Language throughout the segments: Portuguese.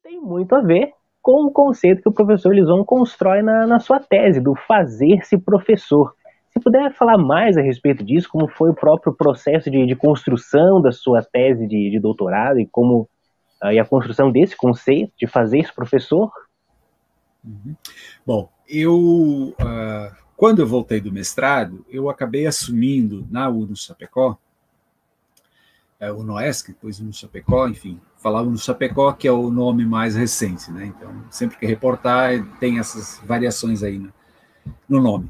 tem muito a ver com o conceito que o professor Lison constrói na sua tese, do fazer-se professor. Se puder falar mais a respeito disso, como foi o próprio processo de construção da sua tese de doutorado e como e a construção desse conceito de fazer-se professor. Uhum. Bom, quando eu voltei do mestrado, eu acabei assumindo na UNO Chapecó, o Noesc, depois no Chapecó, enfim, falava no Chapecó, que é o nome mais recente, né? Então, sempre que reportar, tem essas variações aí no nome.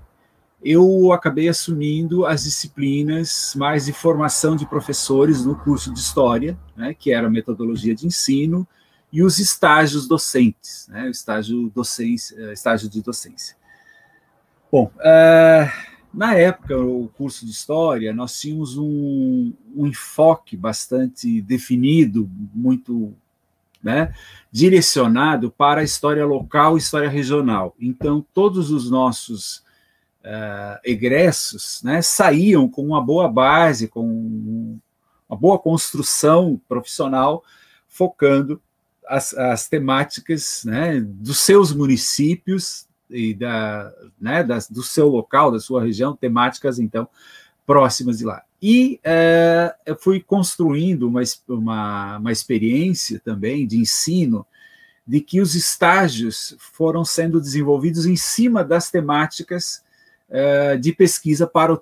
Eu acabei assumindo as disciplinas mais de formação de professores no curso de História, né, que era a metodologia de ensino, e os estágios docentes, né, o estágio de docência. Bom, na época, o curso de História, nós tínhamos um enfoque bastante definido, muito, né, direcionado para a história local e história regional. Então, todos os nossos egressos, né, saíam com uma boa base, com uma boa construção profissional, focando as temáticas, né, dos seus municípios e do seu local, da sua região, temáticas, então, próximas de lá. E eu fui construindo uma experiência também de ensino, de que os estágios foram sendo desenvolvidos em cima das temáticas de pesquisa para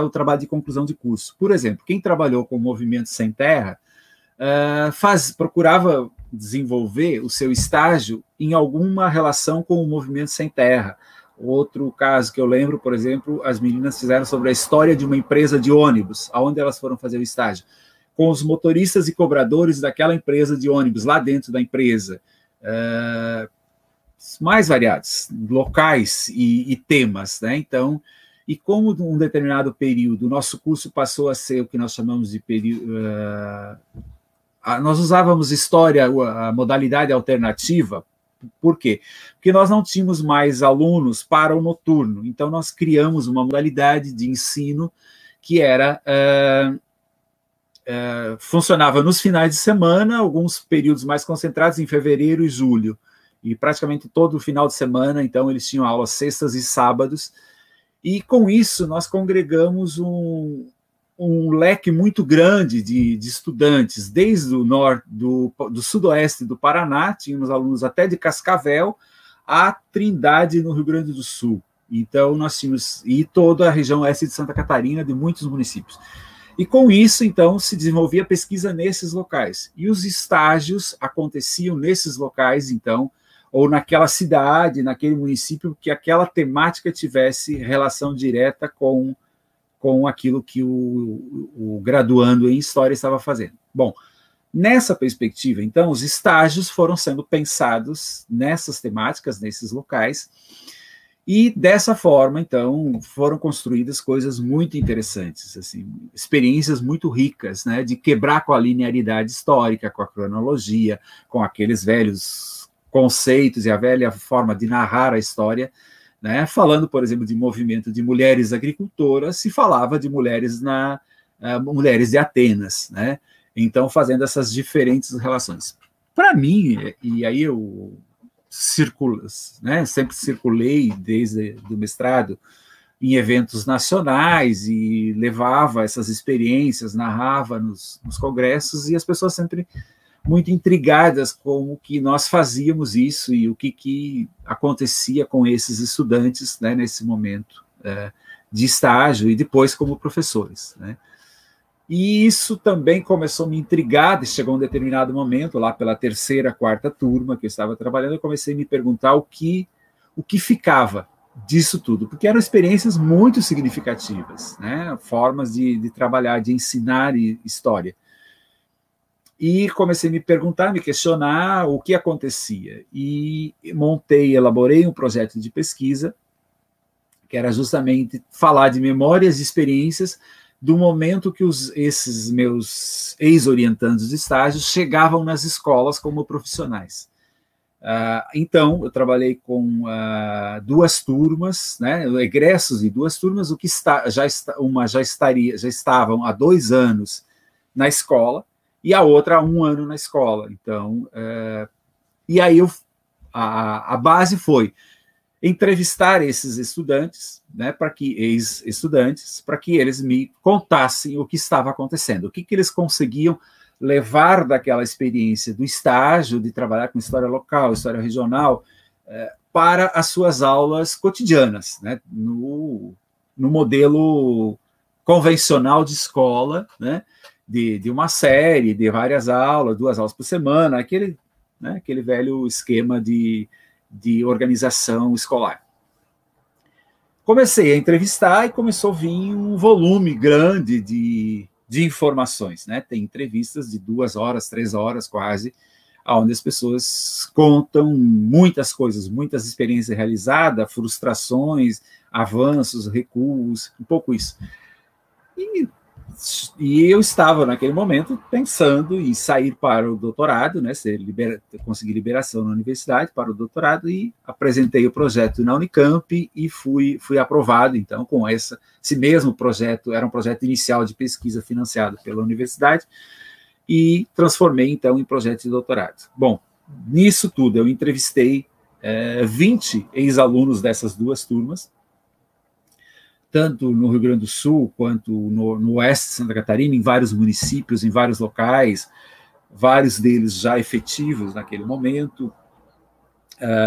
o trabalho de conclusão de curso. Por exemplo, quem trabalhou com o Movimento Sem Terra procurava desenvolver o seu estágio em alguma relação com o Movimento Sem Terra. Outro caso que eu lembro, por exemplo, as meninas fizeram sobre a história de uma empresa de ônibus, aonde elas foram fazer o estágio, com os motoristas e cobradores daquela empresa de ônibus, lá dentro da empresa. Mais variados, locais e temas, né? Então, e como num determinado período o nosso curso passou a ser o que nós chamamos de período, nós usávamos história, a modalidade alternativa. Por quê? Porque nós não tínhamos mais alunos para o noturno, então nós criamos uma modalidade de ensino que era funcionava nos finais de semana, alguns períodos mais concentrados em fevereiro e julho, e praticamente todo o final de semana, então eles tinham aulas sextas e sábados, e com isso nós congregamos um leque muito grande de estudantes, desde o norte, do sudoeste do Paraná, tínhamos alunos até de Cascavel, a Trindade, no Rio Grande do Sul. Então nós tínhamos, e toda a região oeste de Santa Catarina, de muitos municípios. E com isso, então, se desenvolvia pesquisa nesses locais. E os estágios aconteciam nesses locais, então, ou naquela cidade, naquele município, que aquela temática tivesse relação direta com aquilo que o graduando em História estava fazendo. Bom, nessa perspectiva, então, os estágios foram sendo pensados nessas temáticas, nesses locais, e dessa forma, então, foram construídas coisas muito interessantes, assim, experiências muito ricas, né, de quebrar com a linearidade histórica, com a cronologia, com aqueles velhos conceitos e a velha forma de narrar a história, né, falando, por exemplo, de movimento de mulheres agricultoras, se falava de mulheres mulheres de Atenas, né, então fazendo essas diferentes relações. Para mim, e aí eu sempre circulei desde o mestrado em eventos nacionais e levava essas experiências, narrava nos congressos, e as pessoas sempre muito intrigadas com o que nós fazíamos isso e o que acontecia com esses estudantes, né, nesse momento de estágio e depois como professores, né. E isso também começou a me intrigar, chegou um determinado momento, lá pela terceira, quarta turma que eu estava trabalhando, eu comecei a me perguntar o que ficava disso tudo, porque eram experiências muito significativas, né? Formas de trabalhar, de ensinar história. E comecei a me perguntar, me questionar o que acontecia. E elaborei um projeto de pesquisa, que era justamente falar de memórias e experiências do momento que esses meus ex-orientandos de estágio chegavam nas escolas como profissionais. Então, eu trabalhei com duas turmas, né, egressos de duas turmas, uma já estavam há 2 anos na escola, e a outra há 1 ano na escola. Então, E aí a base foi entrevistar esses estudantes, né, ex-estudantes, para que eles me contassem o que estava acontecendo, o que eles conseguiam levar daquela experiência do estágio, de trabalhar com história local, história regional, para as suas aulas cotidianas, né, no modelo convencional de escola, né, de uma série, de várias aulas, 2 aulas por semana, aquele velho esquema de organização escolar. Comecei a entrevistar e começou a vir um volume grande de informações, né? Tem entrevistas de 2 horas, 3 horas quase, onde as pessoas contam muitas coisas, muitas experiências realizadas, frustrações, avanços, recuos, um pouco isso. E eu estava, naquele momento, pensando em sair para o doutorado, né, conseguir liberação na universidade para o doutorado, e apresentei o projeto na Unicamp e fui aprovado, então, com esse mesmo projeto. Era um projeto inicial de pesquisa financiado pela universidade, e transformei, então, em projeto de doutorado. Bom, nisso tudo, eu entrevistei 20 ex-alunos dessas 2 turmas, tanto no Rio Grande do Sul, quanto no oeste de Santa Catarina, em vários municípios, em vários locais, vários deles já efetivos naquele momento,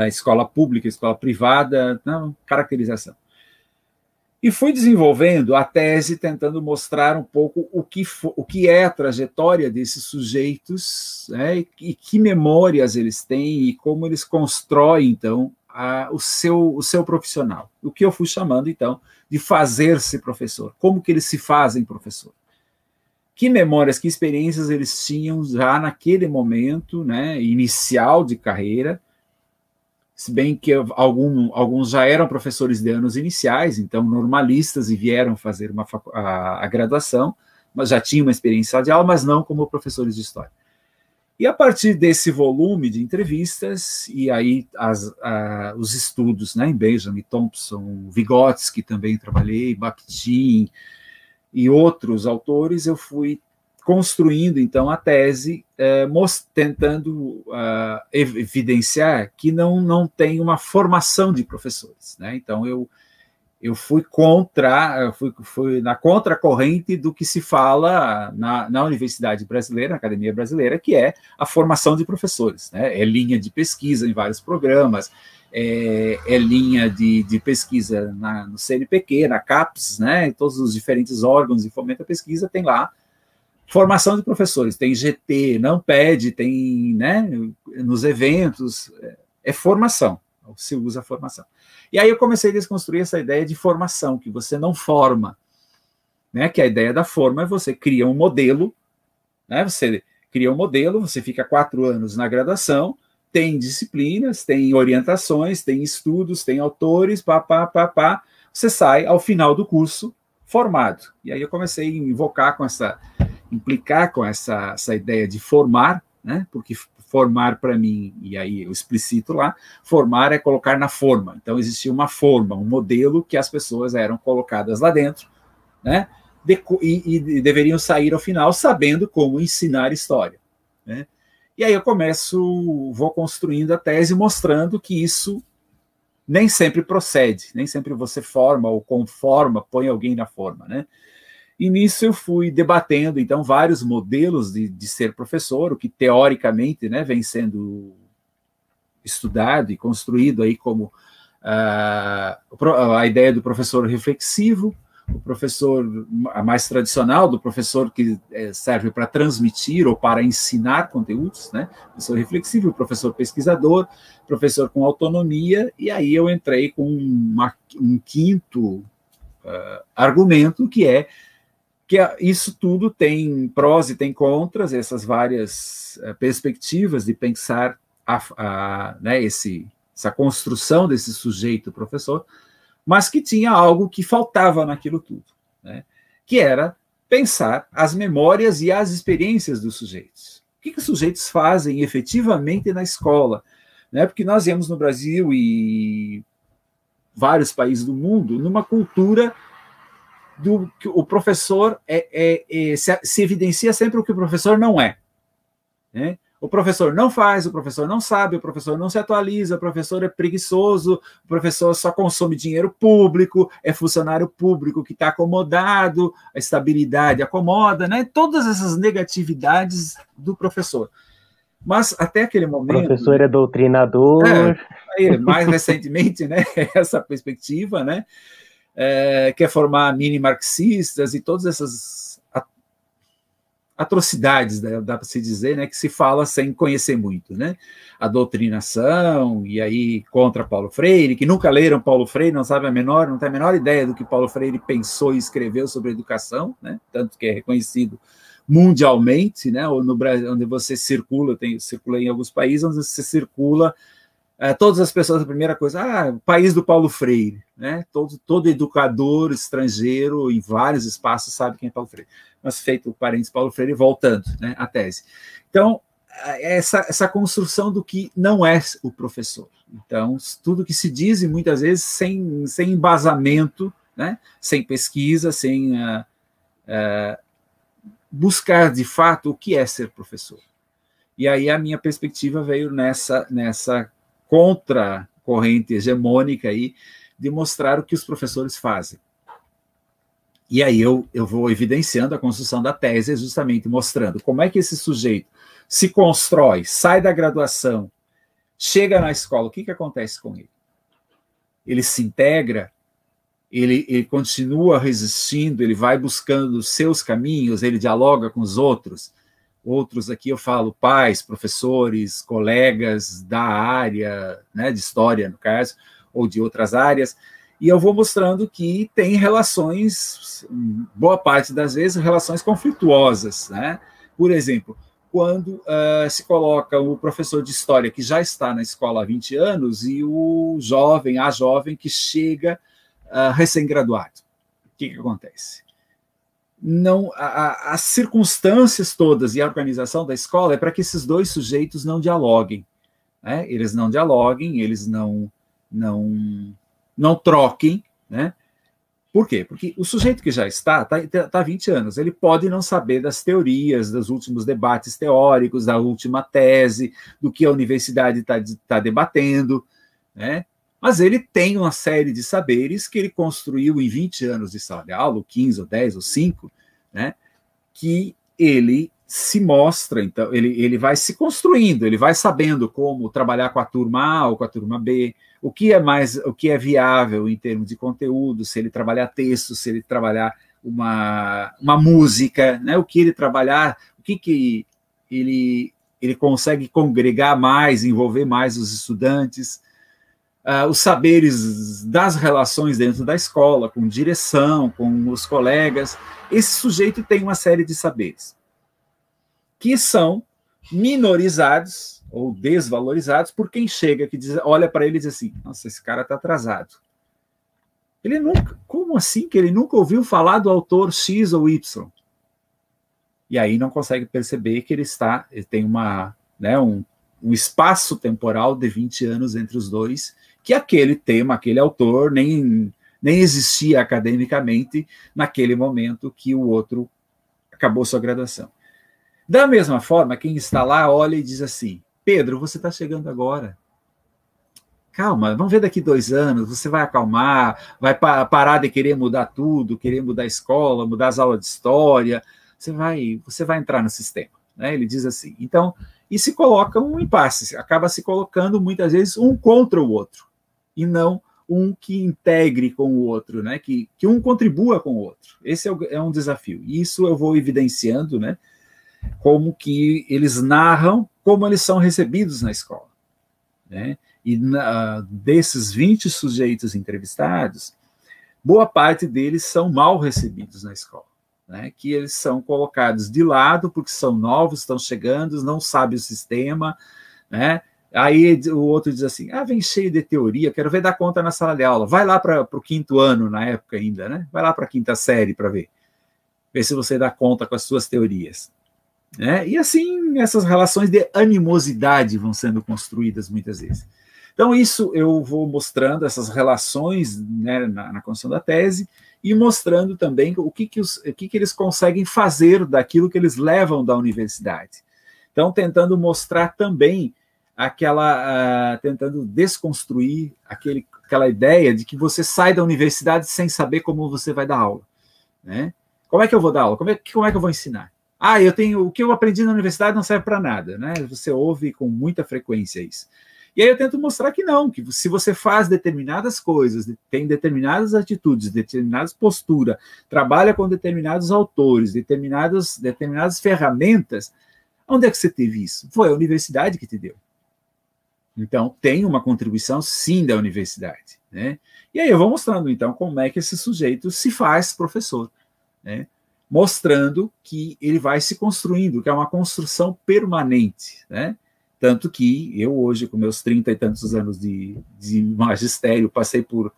escola pública, escola privada, não, caracterização. E fui desenvolvendo a tese, tentando mostrar um pouco o que é a trajetória desses sujeitos, né, e que memórias eles têm e como eles constroem, então, o seu profissional. O que eu fui chamando, então, de fazer-se professor. Como que eles se fazem professor? Que memórias, que experiências eles tinham já naquele momento, né, inicial de carreira, se bem que alguns já eram professores de anos iniciais, então normalistas, e vieram fazer a graduação, mas já tinham uma experiência de aula, mas não como professores de história. E a partir desse volume de entrevistas, e aí os estudos, né, em Benjamin, Thompson, Vygotsky, também trabalhei, Bakhtin e outros autores, eu fui construindo, então, a tese, tentando evidenciar que não tem uma formação de professores, né? Então, eu fui na contracorrente do que se fala na Universidade Brasileira, na Academia Brasileira, que é a formação de professores, né? É linha de pesquisa em vários programas, é linha de pesquisa no CNPq, na CAPES, né? Em todos os diferentes órgãos de fomento à pesquisa, tem lá formação de professores, tem GT, não pede, tem, né, nos eventos, é formação, se usa a formação. E aí eu comecei a desconstruir essa ideia de formação, que você não forma, né, que a ideia da forma é você cria um modelo, né, você cria um modelo, você fica 4 anos na graduação, tem disciplinas, tem orientações, tem estudos, tem autores, você sai ao final do curso formado. E aí eu comecei a implicar com essa ideia de formar, né, porque formar para mim, e aí eu explicito lá, formar é colocar na forma. Então existia uma forma, um modelo que as pessoas eram colocadas lá dentro, né, e deveriam sair ao final sabendo como ensinar história, né? E aí eu vou construindo a tese mostrando que isso nem sempre procede, nem sempre você forma ou conforma, põe alguém na forma, né? E nisso eu fui debatendo, então, vários modelos de ser professor, o que teoricamente, né, vem sendo estudado e construído aí como a ideia do professor reflexivo, o professor mais tradicional, do professor que serve para transmitir ou para ensinar conteúdos, né? Professor reflexivo, professor pesquisador, professor com autonomia, e aí eu entrei com um quinto argumento, que isso tudo tem prós e tem contras, essas várias perspectivas de pensar né, essa construção desse sujeito professor, mas que tinha algo que faltava naquilo tudo, né, que era pensar as memórias e as experiências dos sujeitos. O que os sujeitos fazem efetivamente na escola, né, porque nós vemos no Brasil e vários países do mundo numa cultura que o professor se evidencia sempre o que o professor não é, né? O professor não faz, o professor não sabe, o professor não se atualiza, o professor é preguiçoso, o professor só consome dinheiro público, é funcionário público que está acomodado, a estabilidade acomoda, né? Todas essas negatividades do professor. Mas até aquele momento... O professor é doutrinador. Mais recentemente, né? Essa perspectiva, né? Quer formar mini-marxistas e todas essas atrocidades, né, dá para se dizer, né, que se fala sem conhecer muito, né? A doutrinação, e aí contra Paulo Freire, que nunca leram Paulo Freire, não tem a menor ideia do que Paulo Freire pensou e escreveu sobre educação, né? Tanto que é reconhecido mundialmente, né? Ou no Brasil, onde você circula, circulei em alguns países onde você circula, todas as pessoas, a primeira coisa, o país do Paulo Freire, né? Todo educador estrangeiro em vários espaços sabe quem é Paulo Freire. Mas feito o parênteses Paulo Freire, voltando, né, à tese. Então, essa construção do que não é o professor. Então, tudo que se diz, e muitas vezes sem embasamento, né, sem pesquisa, sem buscar, de fato, o que é ser professor. E aí a minha perspectiva veio nessa contra-corrente hegemônica aí, de mostrar o que os professores fazem. E aí eu vou evidenciando a construção da tese, justamente mostrando como é que esse sujeito se constrói, sai da graduação, chega na escola, o que acontece com ele? Ele se integra, ele continua resistindo, ele vai buscando os seus caminhos, ele dialoga com os outros. Outros aqui eu falo pais, professores, colegas da área, né, de história, no caso, ou de outras áreas, e eu vou mostrando que tem relações, boa parte das vezes, relações conflituosas, né? Por exemplo, quando se coloca o professor de história que já está na escola há 20 anos e a jovem que chega recém-graduado. O que acontece? Não, as circunstâncias todas e a organização da escola é para que esses dois sujeitos não dialoguem, né? Eles não dialoguem, eles não troquem, né? Por quê? Porque o sujeito que já está há 20 anos, ele pode não saber das teorias, dos últimos debates teóricos, da última tese, do que a universidade está debatendo, né? Mas ele tem uma série de saberes que ele construiu em 20 anos de sala de aula, ou 15, ou 10, ou 5, né? Que ele se mostra, então, ele vai se construindo, ele vai sabendo como trabalhar com a turma A ou com a turma B, o que é viável em termos de conteúdo, se ele trabalhar texto, se ele trabalhar uma música, né? O que ele trabalhar, o que ele consegue congregar mais, envolver mais os estudantes, os saberes das relações dentro da escola, com direção, com os colegas. Esse sujeito tem uma série de saberes que são minorizados ou desvalorizados por quem chega, que olha para ele e diz assim, nossa, esse cara está atrasado. Ele nunca, como assim que ele nunca ouviu falar do autor X ou Y? E aí não consegue perceber que ele tem um espaço temporal de 20 anos entre os dois, que aquele tema, aquele autor nem existia academicamente naquele momento que o outro acabou sua graduação. Da mesma forma, quem está lá olha e diz assim, Pedro, você está chegando agora. Calma, vamos ver daqui 2 anos, você vai acalmar, vai parar de querer mudar tudo, querer mudar a escola, mudar as aulas de história, você vai entrar no sistema. Né? Ele diz assim. Então, e se coloca um impasse, acaba se colocando muitas vezes um contra o outro, e não um que integre com o outro, né? que um contribua com o outro. Esse é um desafio. E isso eu vou evidenciando, né? Como que eles narram como eles são recebidos na escola. Né? E desses 20 sujeitos entrevistados, boa parte deles são mal recebidos na escola. Né? Que eles são colocados de lado porque são novos, estão chegando, não sabem o sistema, né? Aí o outro diz assim, vem cheio de teoria, quero ver dar conta na sala de aula, vai lá para o 5º ano, na época ainda, né? Vai lá para a 5ª série para ver se você dá conta com as suas teorias. Né? E assim, essas relações de animosidade vão sendo construídas muitas vezes. Então, isso eu vou mostrando, essas relações, né, na construção da tese, e mostrando também o que eles conseguem fazer daquilo que eles levam da universidade. Então, tentando mostrar também tentando desconstruir aquela ideia de que você sai da universidade sem saber como você vai dar aula, né? Como é que eu vou dar aula? Como é que eu vou ensinar? O que eu aprendi na universidade não serve para nada, né? Você ouve com muita frequência isso. E aí eu tento mostrar que não, que se você faz determinadas coisas, tem determinadas atitudes, determinadas posturas, trabalha com determinados autores, determinadas ferramentas, onde é que você teve isso? Foi a universidade que te deu. Então, tem uma contribuição, sim, da universidade, né? E aí eu vou mostrando, então, como é que esse sujeito se faz professor, né? Mostrando que ele vai se construindo, que é uma construção permanente, né? Tanto que eu hoje, com meus 30 e tantos anos de magistério, passei por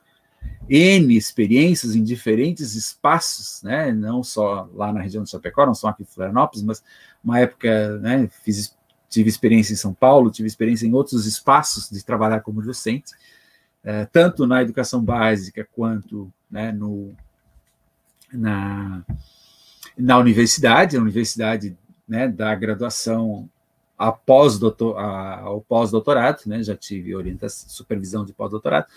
N experiências em diferentes espaços, né? Não só lá na região de Chapecó, não só aqui em Florianópolis, mas uma época, né, tive experiência em São Paulo, tive experiência em outros espaços de trabalhar como docente, tanto na educação básica quanto, né, na universidade, né, da graduação ao pós-doutorado, né, já tive supervisão de pós-doutorado,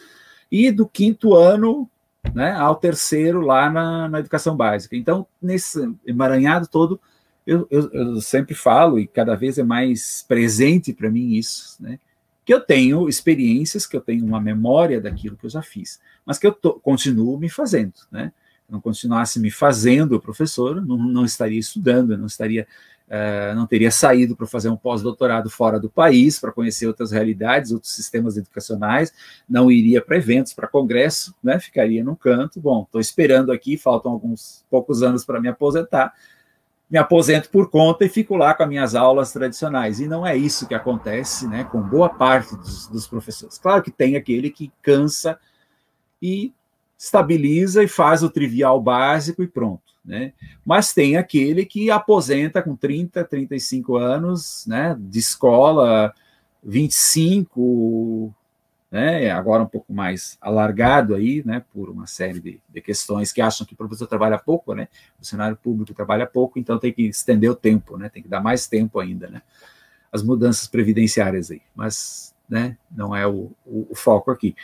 e do 5º ano, né, ao 3º lá na educação básica. Então, nesse emaranhado todo, eu sempre falo, e cada vez é mais presente para mim isso, né, que eu tenho experiências, que eu tenho uma memória daquilo que eu já fiz, mas que eu continuo me fazendo, né? Não continuasse me fazendo professor, não estaria estudando, não teria saído para fazer um pós-doutorado fora do país, para conhecer outras realidades, outros sistemas educacionais, não iria para eventos, para congresso, né? Ficaria num canto. Bom, estou esperando aqui, faltam alguns poucos anos para me aposentar, me aposento por conta e fico lá com as minhas aulas tradicionais. E não é isso que acontece, né, com boa parte dos professores. Claro que tem aquele que cansa e estabiliza e faz o trivial básico e pronto, né? Mas tem aquele que aposenta com 30, 35 anos, né, de escola, 25, né, agora um pouco mais alargado aí, né, por uma série de questões que acham que o professor trabalha pouco, né, o funcionário público trabalha pouco, então tem que estender o tempo, né, tem que dar mais tempo ainda, né, as mudanças previdenciárias aí, mas, né, não é o foco aqui.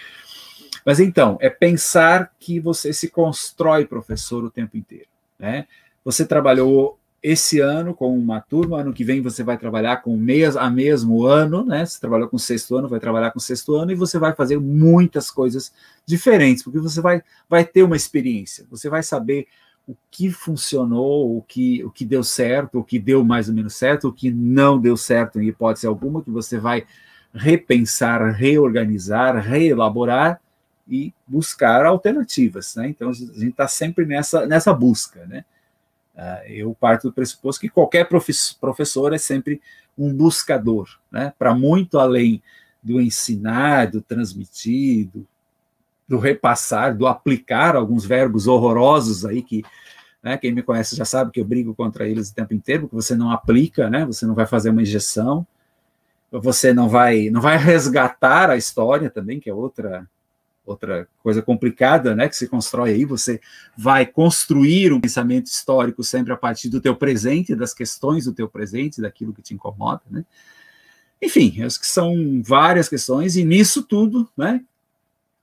Mas então, é pensar que você se constrói professor o tempo inteiro, né? Você trabalhou esse ano com uma turma, ano que vem você vai trabalhar com a mesmo ano, né? Você trabalhou com o 6º ano, vai trabalhar com o 6º ano, e você vai fazer muitas coisas diferentes, porque você vai ter uma experiência, você vai saber o que funcionou, o que deu certo, o que deu mais ou menos certo, o que não deu certo em hipótese alguma, que você vai repensar, reorganizar, reelaborar, e buscar alternativas, né? Então, a gente está sempre nessa busca, né? Eu parto do pressuposto que qualquer professor é sempre um buscador, né? Para muito além do ensinar, do transmitir, do repassar, do aplicar alguns verbos horrorosos aí que, né, quem me conhece já sabe que eu brigo contra eles o tempo inteiro, porque você não aplica, né? Você não vai fazer uma injeção, você não vai resgatar a história também, que é outra coisa complicada, né, que se constrói aí. Você vai construir um pensamento histórico sempre a partir do teu presente, das questões do teu presente, daquilo que te incomoda, né? Enfim, acho que são várias questões, e nisso tudo, né,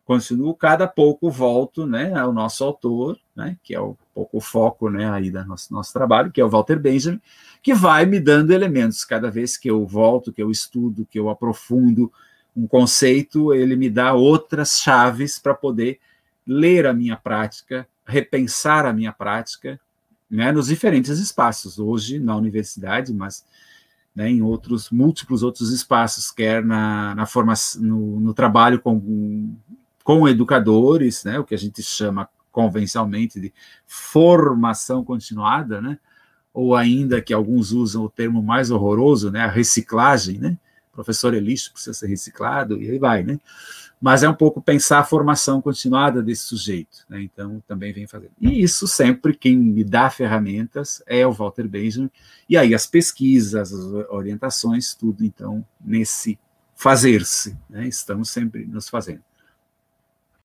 continuo, cada pouco volto, né, ao nosso autor, né, que é um pouco o foco, né, aí do nosso trabalho, que é o Walter Benjamin, que vai me dando elementos. Cada vez que eu volto, que eu estudo, que eu aprofundo um conceito, ele me dá outras chaves para poder ler a minha prática, repensar a minha prática, né, nos diferentes espaços, hoje na universidade, mas, né, em múltiplos outros espaços, quer na formação, no trabalho com educadores, né, o que a gente chama convencionalmente de formação continuada, né, ou ainda que alguns usam o termo mais horroroso, né, a reciclagem, né? Professor é lixo, precisa ser reciclado, e aí vai, né? Mas é um pouco pensar a formação continuada desse sujeito, né? Então, também vem fazendo. E isso sempre, quem me dá ferramentas é o Walter Benjamin, e aí as pesquisas, as orientações, tudo, então, nesse fazer-se, né? Estamos sempre nos fazendo.